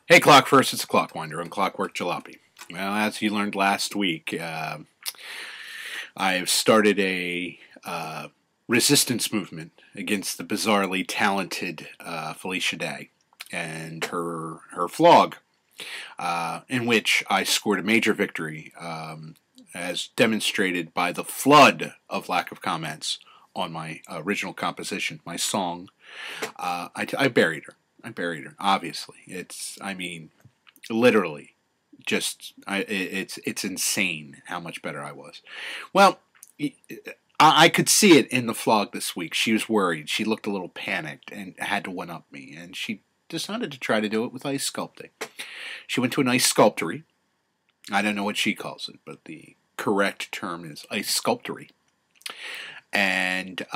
Hey Clock First, it's Clockwinder on Clockwork Jalopy. Well, as you learned last week, I've started a resistance movement against the bizarrely talented Felicia Day and her flog, in which I scored a major victory, as demonstrated by the flood of lack of comments on my original composition, my song. I buried her. I buried her. Obviously, literally, it's insane how much better I was. Well, I could see it in the vlog this week. She was worried. She looked a little panicked and had to one up me, and she decided to try to do it with ice sculpting. She went to an ice sculptory. I don't know what she calls it, but the correct term is ice sculptory. And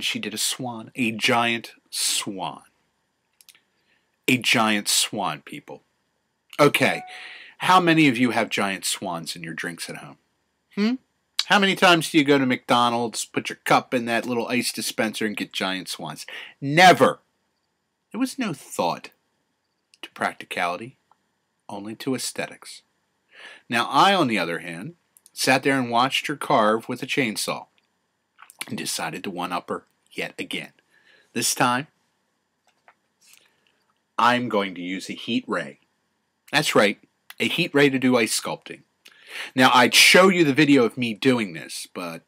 she did a swan, a giant swan. A giant swan, people. Okay, how many of you have giant swans in your drinks at home? How many times do you go to McDonald's, put your cup in that little ice dispenser and get giant swans? Never. There was no thought to practicality, only to aesthetics. Now I, on the other hand, sat there and watched her carve with a chainsaw and decided to one-up her yet again. This time, I'm going to use a heat ray. That's right, a heat ray to do ice sculpting. Now, I'd show you the video of me doing this, but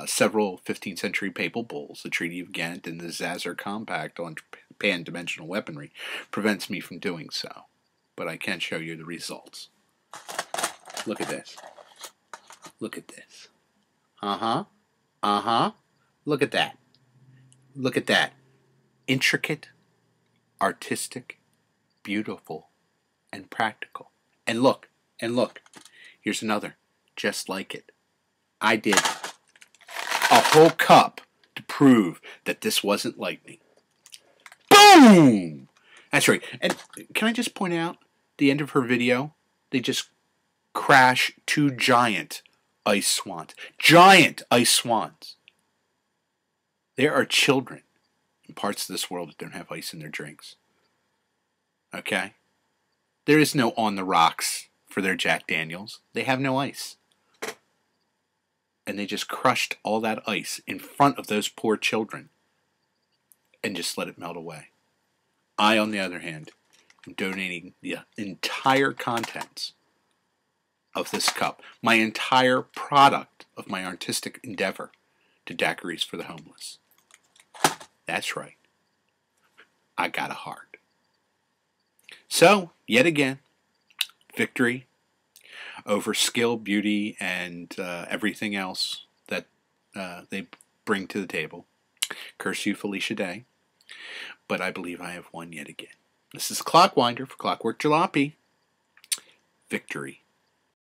several 15th century papal bulls, the Treaty of Ghent and the Zazar Compact on pan-dimensional weaponry, prevents me from doing so. But I can show you the results. Look at this. Look at this. Look at that. Look at that. Intricate, artistic, beautiful, and practical. And look, here's another, just like it. I did a whole cup to prove that this wasn't lightning. Boom! That's right. And can I just point out, the end of her video, they just crash two giant ice swans. Giant ice swans. There are children in parts of this world that don't have ice in their drinks. Okay? There is no on the rocks for their Jack Daniels. They have no ice. And they just crushed all that ice in front of those poor children and just let it melt away. I, on the other hand, am donating the entire contents of this cup, my entire product of my artistic endeavor, to daiquiris for the homeless. That's right. I got a heart. So, yet again, victory over skill, beauty, and everything else that they bring to the table. Curse you, Felicia Day. But I believe I have won yet again. This is Clockwinder for Clockwork Jalopy. Victory.